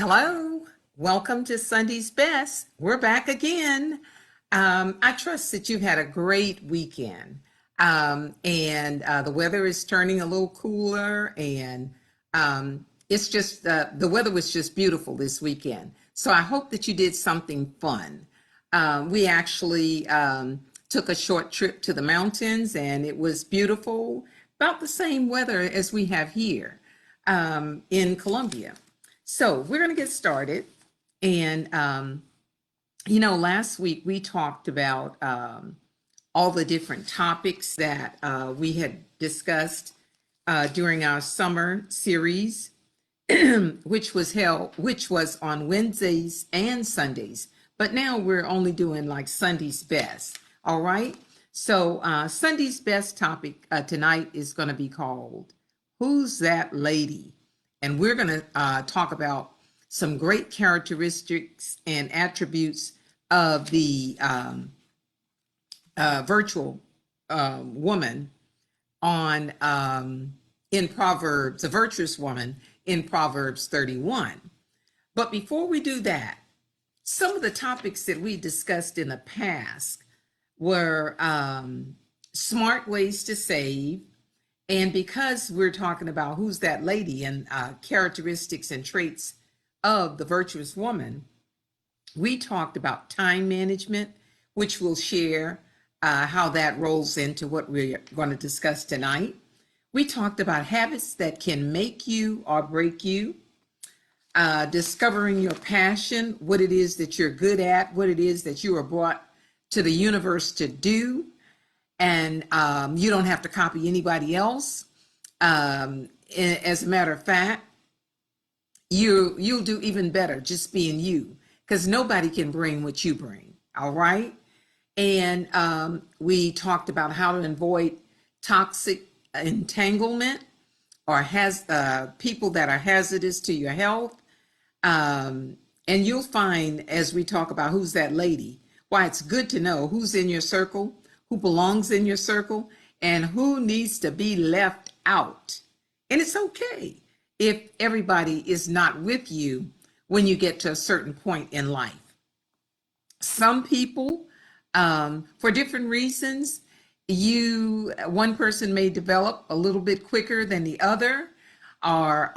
Hello, welcome to Sunday's Best. We're back again. I trust that you've had a great weekend. And the weather is turning a little cooler, and it's just the weather was just beautiful this weekend. So I hope that you did something fun. We actually took a short trip to the mountains, and it was beautiful, about the same weather as we have here in Columbia. So we're going to get started. And, last week we talked about all the different topics that we had discussed during our summer series, which was on Wednesdays and Sundays. But now we're only doing like Sunday's Best. All right. So Sunday's Best topic tonight is going to be called Who's That Lady? And we're going to talk about some great characteristics and attributes of the virtual woman on in Proverbs, a virtuous woman in Proverbs 31. But before we do that, some of the topics that we discussed in the past were smart ways to save. And because we're talking about who's that lady and characteristics and traits of the virtuous woman, we talked about time management, which we'll share how that rolls into what we're going to discuss tonight. We talked about habits that can make you or break you, discovering your passion, what it is that you're good at, what it is that you are brought to the universe to do. And you don't have to copy anybody else. As a matter of fact, you'll do even better just being you, because nobody can bring what you bring. All right. And we talked about how to avoid toxic entanglement or has people that are hazardous to your health. And you'll find, as we talk about who's that lady, why it's good to know who's in your circle, who belongs in your circle, and who needs to be left out. And it's okay if everybody is not with you when you get to a certain point in life. Some people, for different reasons, one person may develop a little bit quicker than the other, or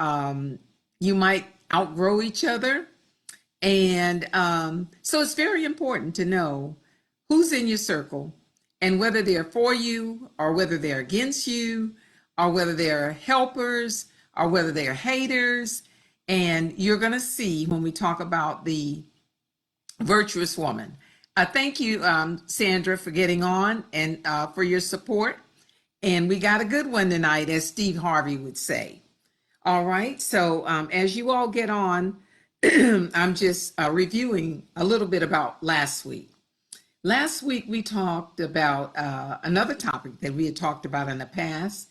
you might outgrow each other. And so it's very important to know who's in your circle, and whether they're for you or whether they're against you, or whether they're helpers or whether they're haters. And you're going to see when we talk about the virtuous woman. Thank you, Sandra, for getting on and for your support. And we got a good one tonight, as Steve Harvey would say. All right. So as you all get on, I'm just reviewing a little bit about last week. Last week, we talked about another topic that we had talked about in the past.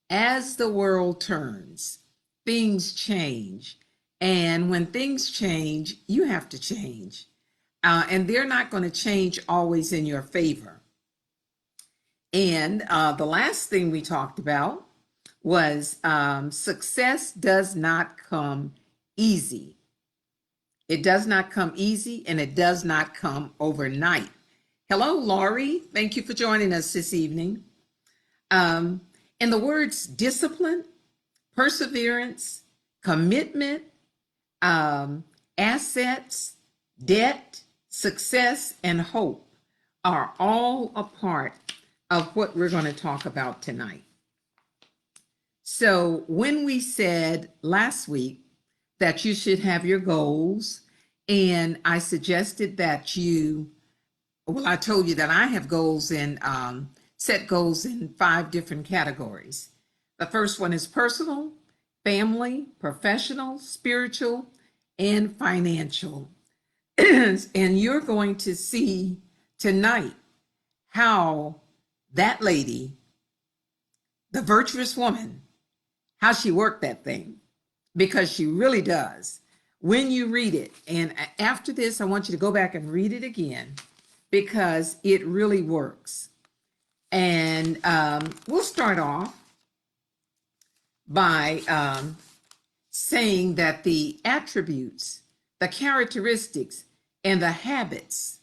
As the world turns, things change. And when things change, you have to change. And they're not going to change always in your favor. And the last thing we talked about was success does not come easy. It does not come easy, and it does not come overnight. Hello, Laurie. Thank you for joining us this evening. And the words discipline, perseverance, commitment, assets, debt, success, and hope are all a part of what we're going to talk about tonight. So when we said last week that you should have your goals, and I suggested that I told you that I have goals in set goals in 5 different categories. The first one is personal, family, professional, spiritual, and financial. And you're going to see tonight how that lady, the virtuous woman, how she worked that thing, because she really does. When you read it, and after this, I want you to go back and read it again, because it really works. And we'll start off by saying that the attributes, the characteristics, and the habits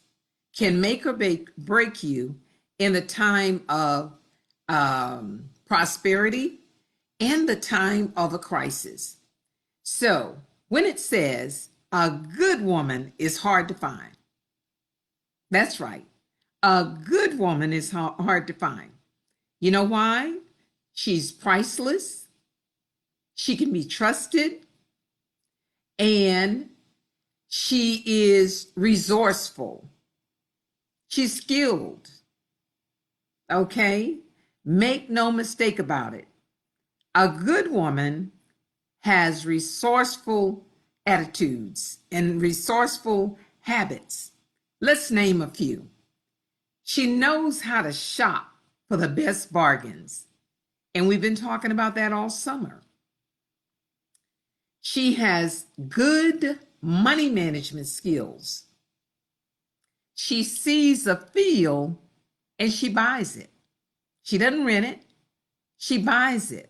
can make or break you in the time of prosperity and the time of a crisis. So when it says a good woman is hard to find, that's right. A good woman is hard to find. You know why? She's priceless. She can be trusted. And she is resourceful. She's skilled. Okay? Make no mistake about it. A good woman has resourceful attitudes and resourceful habits. Let's name a few. She knows how to shop for the best bargains. And we've been talking about that all summer. She has good money management skills. She sees a field and she buys it. She doesn't rent it, she buys it.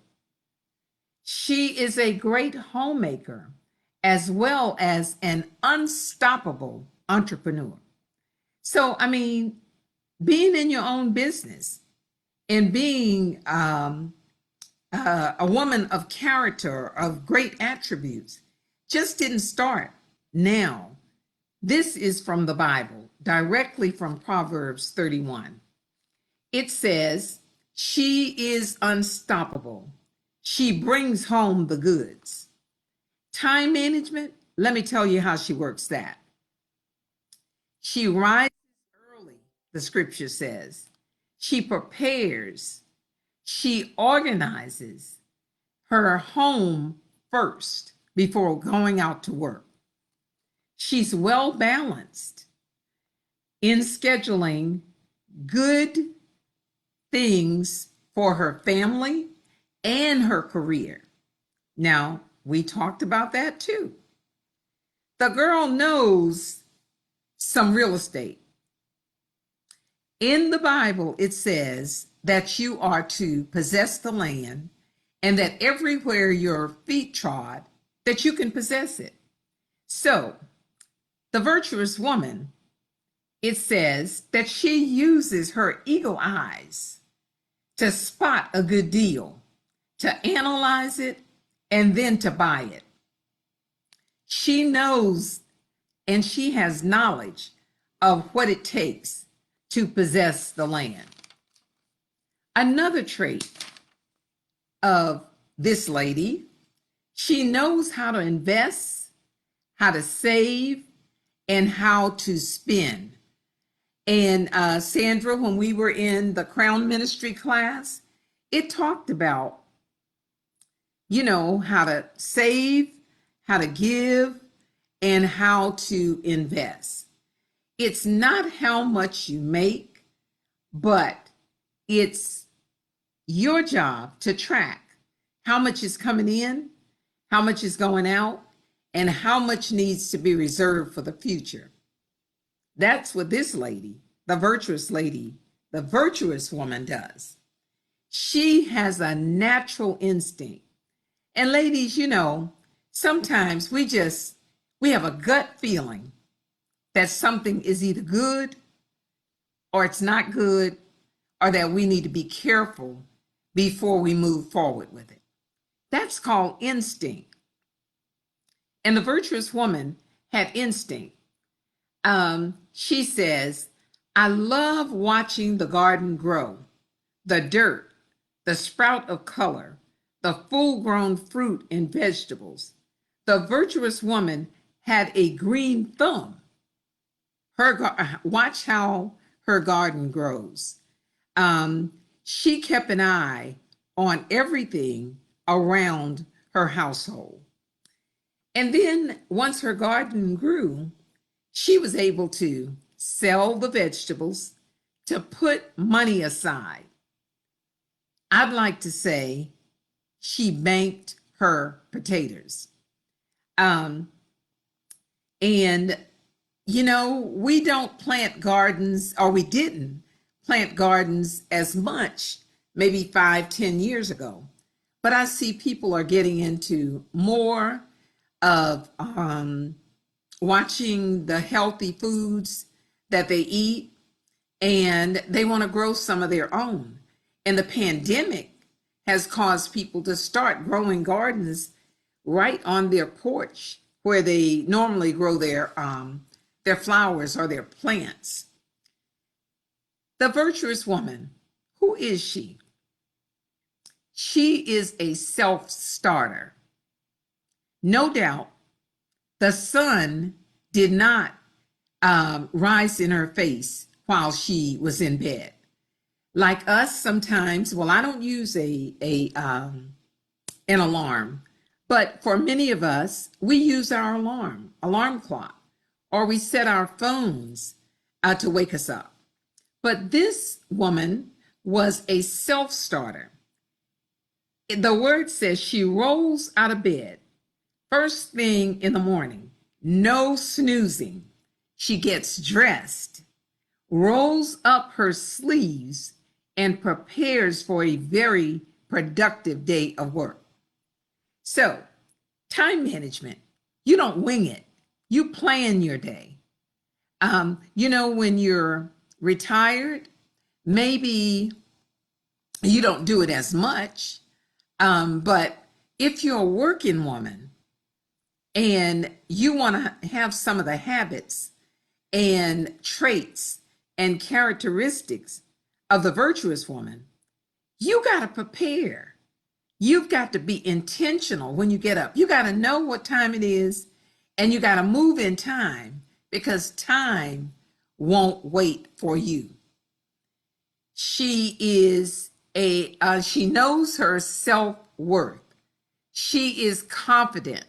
She is a great homemaker as well as an unstoppable entrepreneur. So, I mean, being in your own business and being a woman of character, of great attributes, just didn't start now. This is from the Bible, directly from Proverbs 31. It says, she is unstoppable. She brings home the goods. Time management, let me tell you how she works that. She rises early, the scripture says. She prepares. She organizes her home first before going out to work. She's well balanced in scheduling good things for her family and her career. Now, we talked about that too. The girl knows some real estate. In the Bible, it says that you are to possess the land and that everywhere your feet trod, that you can possess it. So, the virtuous woman, it says that she uses her eagle eyes to spot a good deal, to analyze it, and then to buy it. She knows and she has knowledge of what it takes to possess the land. Another trait of this lady, she knows how to invest, how to save, and how to spend. And Sandra, when we were in the Crown Ministry class, it talked about, how to save, how to give, and how to invest. It's not how much you make, but it's your job to track how much is coming in, how much is going out, and how much needs to be reserved for the future. That's what this lady, the virtuous woman does. She has a natural instinct. And ladies, sometimes we have a gut feeling that something is either good or it's not good, or that we need to be careful before we move forward with it. That's called instinct. And the virtuous woman had instinct. She says, I love watching the garden grow, the dirt, the sprout of color, the full-grown fruit and vegetables. The virtuous woman had a green thumb. Watch how her garden grows. She kept an eye on everything around her household. And then once her garden grew, she was able to sell the vegetables to put money aside. I'd like to say she banked her potatoes. And, we don't plant gardens, or we didn't plant gardens as much maybe 5-10 years ago. but I see people are getting into more of watching the healthy foods that they eat, and they want to grow some of their own. And the pandemic has caused people to start growing gardens right on their porch where they normally grow their flowers or their plants. The virtuous woman, who is she? She is a self-starter. No doubt the sun did not rise in her face while she was in bed. Like us sometimes, well, I don't use an alarm, but for many of us, we use our alarm clock, or we set our phones to wake us up. But this woman was a self-starter. The word says she rolls out of bed first thing in the morning, no snoozing. She gets dressed, rolls up her sleeves, and prepares for a very productive day of work. So, time management, you don't wing it, you plan your day. When you're retired, maybe you don't do it as much, but if you're a working woman and you want to have some of the habits and traits and characteristics of the virtuous woman, you got to prepare. You've got to be intentional when you get up. You got to know what time it is, and you got to move in time, because time won't wait for you. She is she knows her self-worth. She is confident.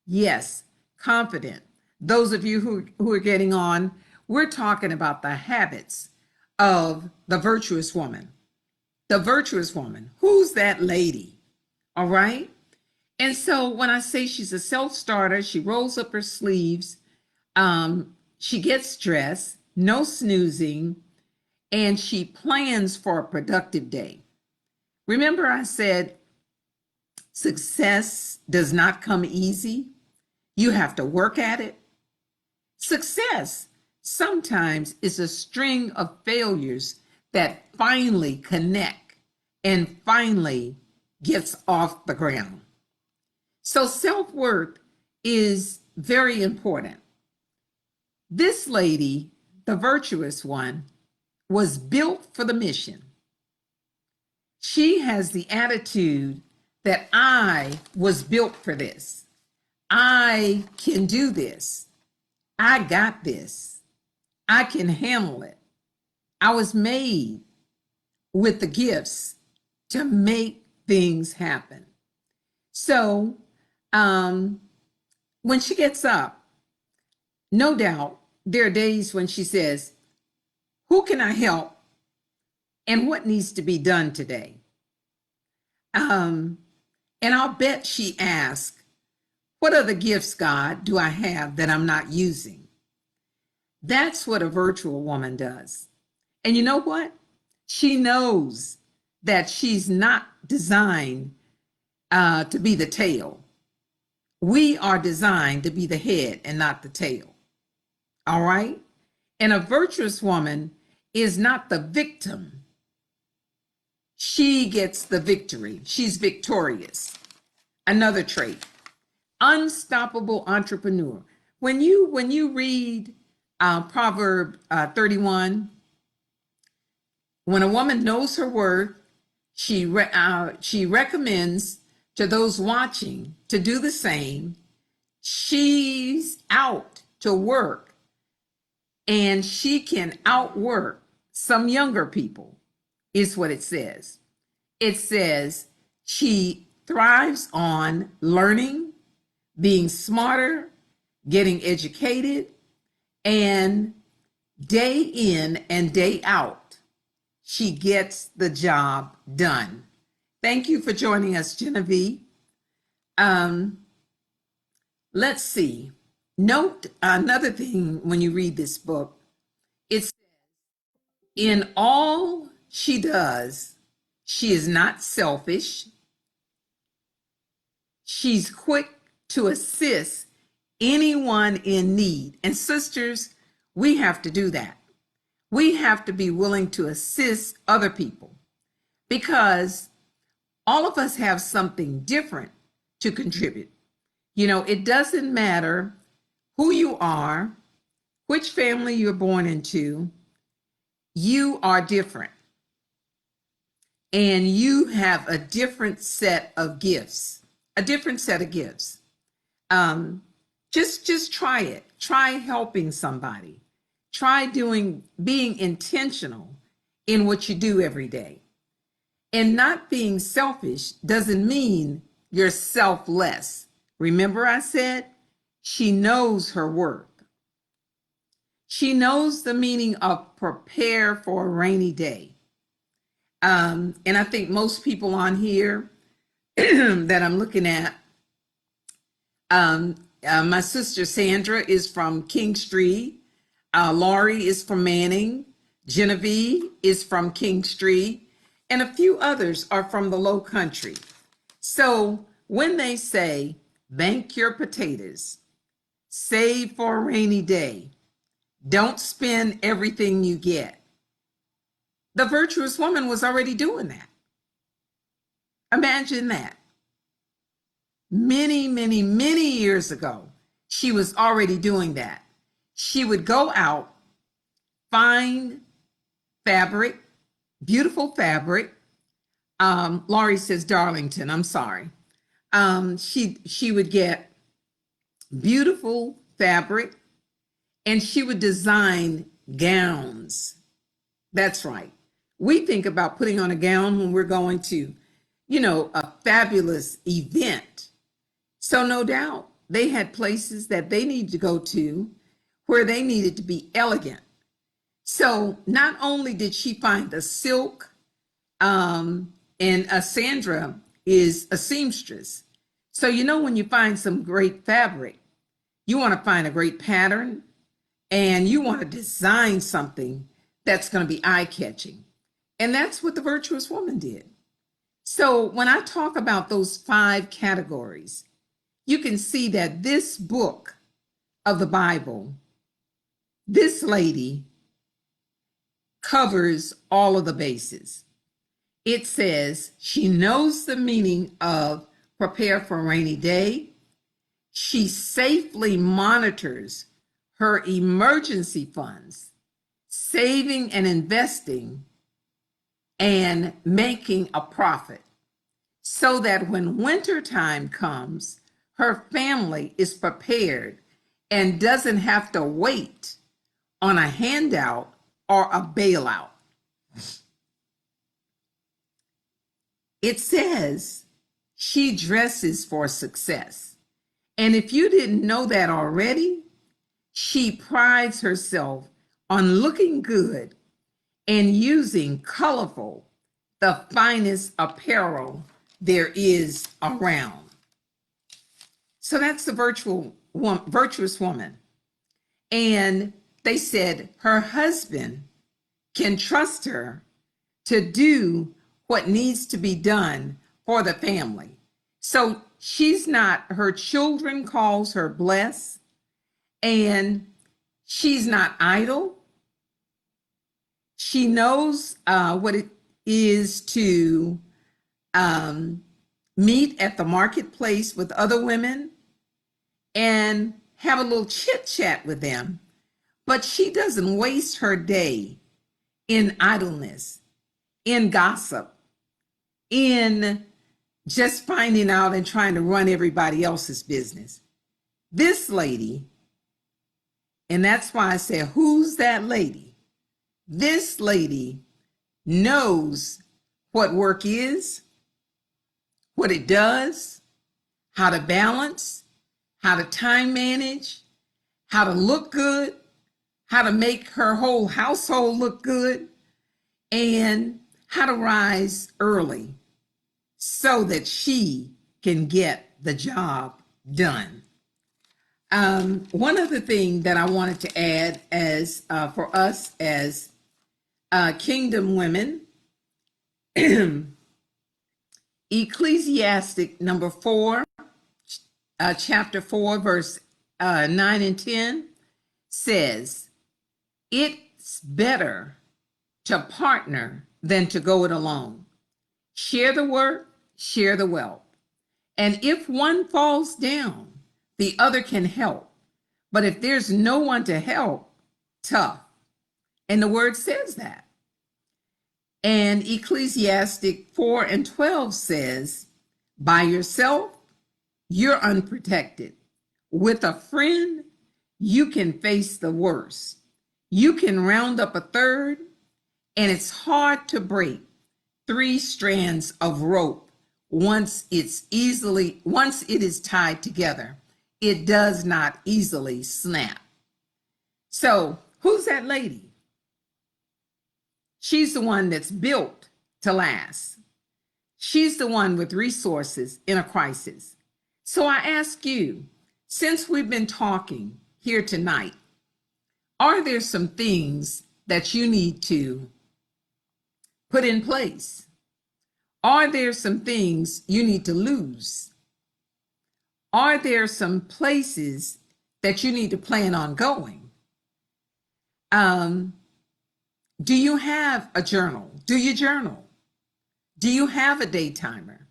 Yes, confident. Those of you who are getting on, we're talking about the habits of the virtuous woman. The virtuous woman, who's that lady? All right. And so when I say she's a self-starter, she rolls up her sleeves, she gets dressed, no snoozing, and she plans for a productive day. Remember, I said success does not come easy. You have to work at it. Success sometimes is a string of failures that finally connect and finally gets off the ground. So self-worth is very important. This lady, the virtuous one, was built for the mission. She has the attitude that I was built for this. I can do this. I got this. I can handle it. I was made with the gifts to make things happen. So when she gets up, no doubt there are days when she says, who can I help and what needs to be done today? And I'll bet she asks, what other gifts, God, do I have that I'm not using? That's what a virtual woman does. And you know what? She knows that she's not designed to be the tail. We are designed to be the head and not the tail. All right? And a virtuous woman is not the victim. She gets the victory. She's victorious. Another trait, unstoppable entrepreneur. When you read Proverb 31, when a woman knows her worth, she recommends to those watching to do the same. She's out to work, and she can outwork some younger people, is what it says. It says she thrives on learning, being smarter, getting educated, and day in and day out, she gets the job done. Thank you for joining us, Genevieve. Let's see. Note another thing when you read this book. It's in all she does, she is not selfish. She's quick to assist anyone in need. And sisters, we have to do that. We have to be willing to assist other people because all of us have something different to contribute. You know, it doesn't matter who you are, which family you're born into, you are different. And you have a different set of gifts, a different set of gifts. Just try it. Try helping somebody. Try being intentional in what you do every day. And not being selfish doesn't mean you're selfless. Remember I said, she knows her work. She knows the meaning of prepare for a rainy day. And I think most people on here that I'm looking at, my sister Sandra is from King Street. Laurie is from Manning. Genevieve is from King Street. And a few others are from the Low Country. So when they say, bank your potatoes, save for a rainy day, don't spend everything you get. The virtuous woman was already doing that. Imagine that. Many, many, many years ago, she was already doing that. She would go out, find fabric, beautiful fabric. Laurie says Darlington, I'm sorry. She would get beautiful fabric and she would design gowns. That's right. We think about putting on a gown when we're going to, you know, a fabulous event. So no doubt they had places that they needed to go to where they needed to be elegant. So not only did she find the silk, and Sandra is a seamstress. So, you know, when you find some great fabric, you want to find a great pattern and you want to design something that's going to be eye-catching. And that's what the virtuous woman did. So when I talk about those 5 categories, you can see that this book of the Bible, this lady covers all of the bases. It says she knows the meaning of prepare for a rainy day. She safely monitors her emergency funds, saving and investing and making a profit so that when winter time comes, her family is prepared and doesn't have to wait on a handout or a bailout. It says she dresses for success. And if you didn't know that already, she prides herself on looking good and using colorful, the finest apparel there is around. So that's the virtuous woman. And they said her husband can trust her to do what needs to be done for the family. So she's not, her children calls her blessed, and she's not idle. She knows what it is to meet at the marketplace with other women and have a little chit chat with them. But she doesn't waste her day in idleness, in gossip, in just finding out and trying to run everybody else's business. This lady, and that's why I said, who's that lady? This lady knows what work is, what it does, how to balance, how to time manage, how to look good, how to make her whole household look good, and how to rise early so that she can get the job done. One other thing that I wanted to add as for us as kingdom women, Ecclesiastic number 4, chapter 4, verse 9 and 10 says, it's better to partner than to go it alone. Share the work, share the wealth. And if one falls down, the other can help. But if there's no one to help, tough. And the word says that. And Ecclesiastic 4 and 12 says, by yourself, you're unprotected. With a friend, you can face the worst. You can round up a third, and it's hard to break 3 strands of rope once it is tied together. It does not easily snap. So, who's that lady? She's the one that's built to last. She's the one with resources in a crisis. So I ask you, since we've been talking here tonight, are there some things that you need to put in place? Are there some things you need to lose? Are there some places that you need to plan on going? Do you have a journal? Do you journal? Do you have a day timer?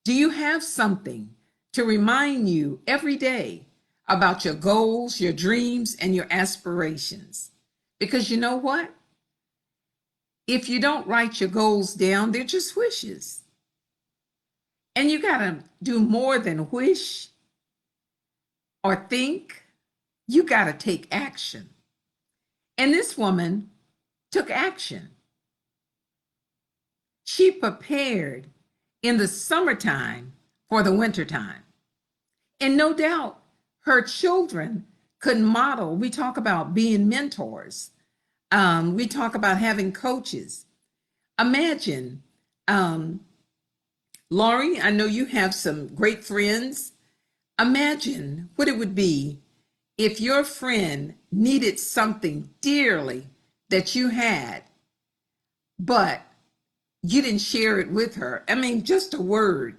Do you have something to remind you every day about your goals, your dreams, and your aspirations? Because you know what? If you don't write your goals down, they're just wishes. And you got to do more than wish or think. You got to take action. And this woman took action. She prepared in the summertime for the wintertime. And no doubt her children could model. We talk about being mentors. We talk about having coaches. Imagine, Laurie, I know you have some great friends. Imagine what it would be if your friend needed something dearly that you had, but you didn't share it with her. I mean, just a word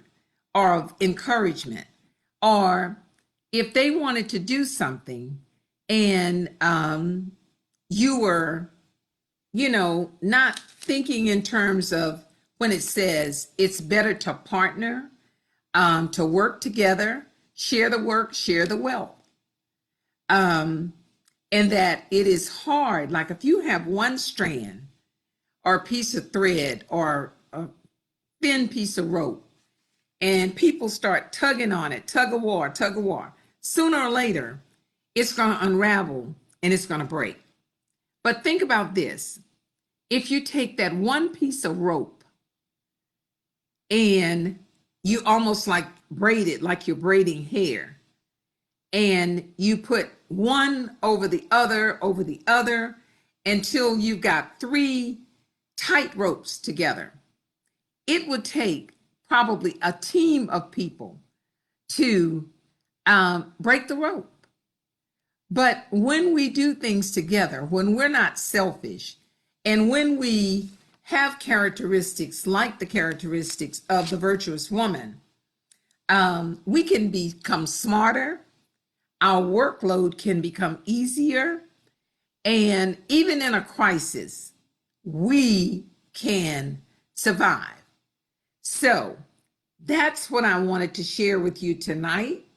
of encouragement. Or if they wanted to do something and you were, not thinking in terms of when it says it's better to partner, to work together, share the work, share the wealth. And that it is hard, like if you have one strand or a piece of thread or a thin piece of rope, and people start tugging on it, tug of war, sooner or later, it's going to unravel and it's going to break. But think about this. If you take that one piece of rope and you almost like braid it like you're braiding hair, and you put one over the other until you've got 3 tight ropes together. It would take probably a team of people to break the rope. But when we do things together, when we're not selfish, and when we have characteristics like the characteristics of the virtuous woman, we can become smarter. Our workload can become easier. And even in a crisis, we can survive. So that's what I wanted to share with you tonight.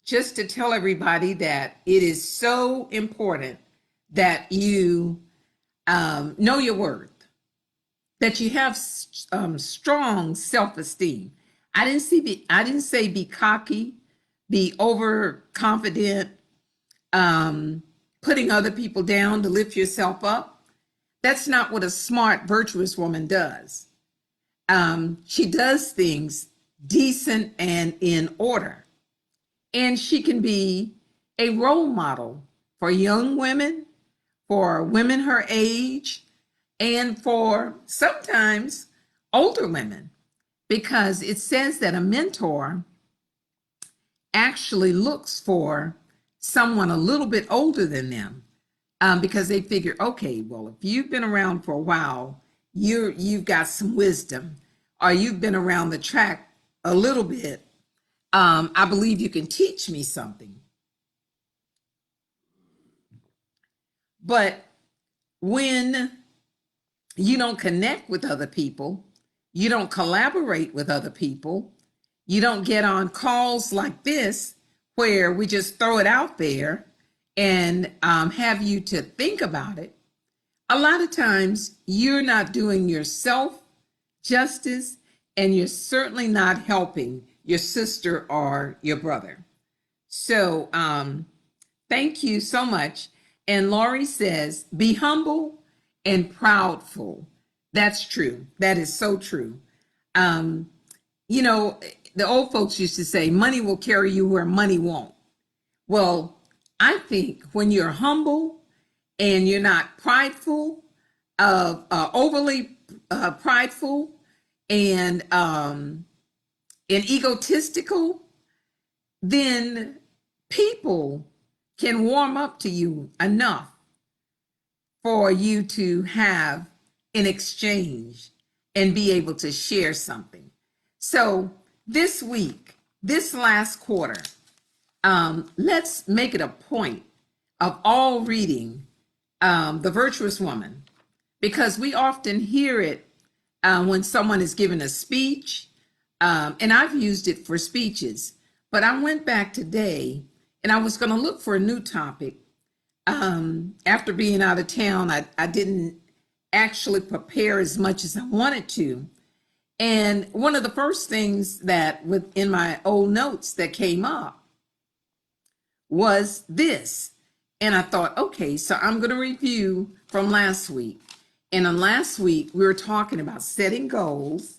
Just to tell everybody that it is so important that you know your worth, that you have strong self-esteem. I didn't say be cocky, be overconfident, putting other people down to lift yourself up. That's not what a smart, virtuous woman does. She does things decent and in order. And she can be a role model for young women, for women her age, and for sometimes older women. Because it says that a mentor actually looks for someone a little bit older than them, because they figure, okay, well, if you've been around for a while, you've got some wisdom, or you've been around the track a little bit, I believe you can teach me something. But when you don't connect with other people, you don't collaborate with other people, you don't get on calls like this where we just throw it out there and have you to think about it, a lot of times you're not doing yourself justice, and you're certainly not helping your sister or your brother. So thank you so much. And Laurie says, be humble and proudful. That's true. That is so true. Um, you know, the old folks used to say, money will carry you where money won't. Well, I think when you're humble and you're not prideful, overly prideful and egotistical, then people can warm up to you enough for you to have an exchange and be able to share something. So this week, this last quarter, let's make it a point of all reading The Virtuous Woman, because we often hear it when someone is giving a speech, and I've used it for speeches, but I went back today and I was going to look for a new topic. After being out of town, I didn't actually prepare as much as I wanted to. And one of the first things that within my old notes that came up was this. And I thought, okay, so I'm going to review from last week. And on last week, we were talking about setting goals,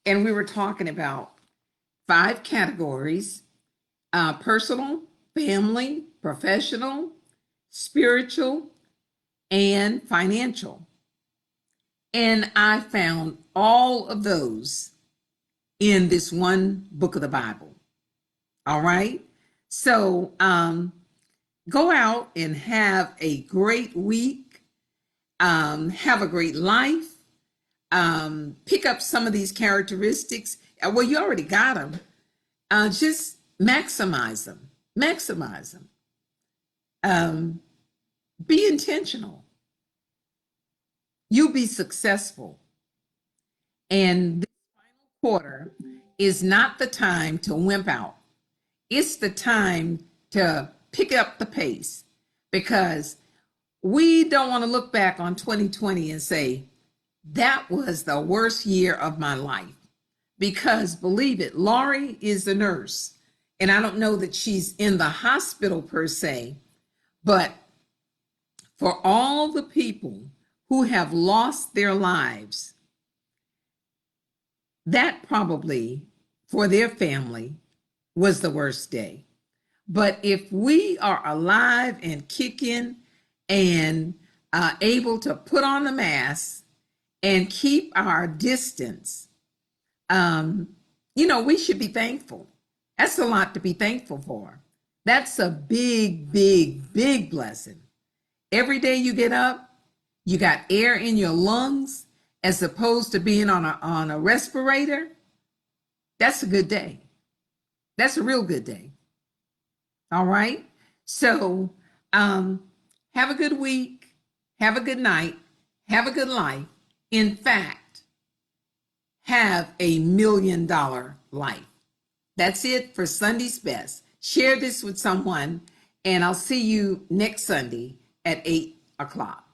and we were talking about 5 categories: personal, family, professional, spiritual, and financial. And I found all of those in this one book of the Bible. All right. So go out and have a great week. Have a great life. Pick up some of these characteristics. Well, you already got them. Just maximize them. Maximize them. Be intentional. You'll be successful. And this final quarter is not the time to wimp out. It's the time to pick up the pace, because we don't want to look back on 2020 and say, that was the worst year of my life. Because believe it, Laurie is a nurse, and I don't know that she's in the hospital per se, but for all the people who have lost their lives, that probably for their family was the worst day. But if we are alive and kicking and able to put on the mask and keep our distance, we should be thankful. That's a lot to be thankful for. That's a big, big, big blessing. Every day you get up, you got air in your lungs as opposed to being on a respirator. That's a good day. That's a real good day. All right. So have a good week. Have a good night. Have a good life. In fact, have a $1 million life. That's it for Sunday's Best. Share this with someone, and I'll see you next Sunday at 8 o'clock.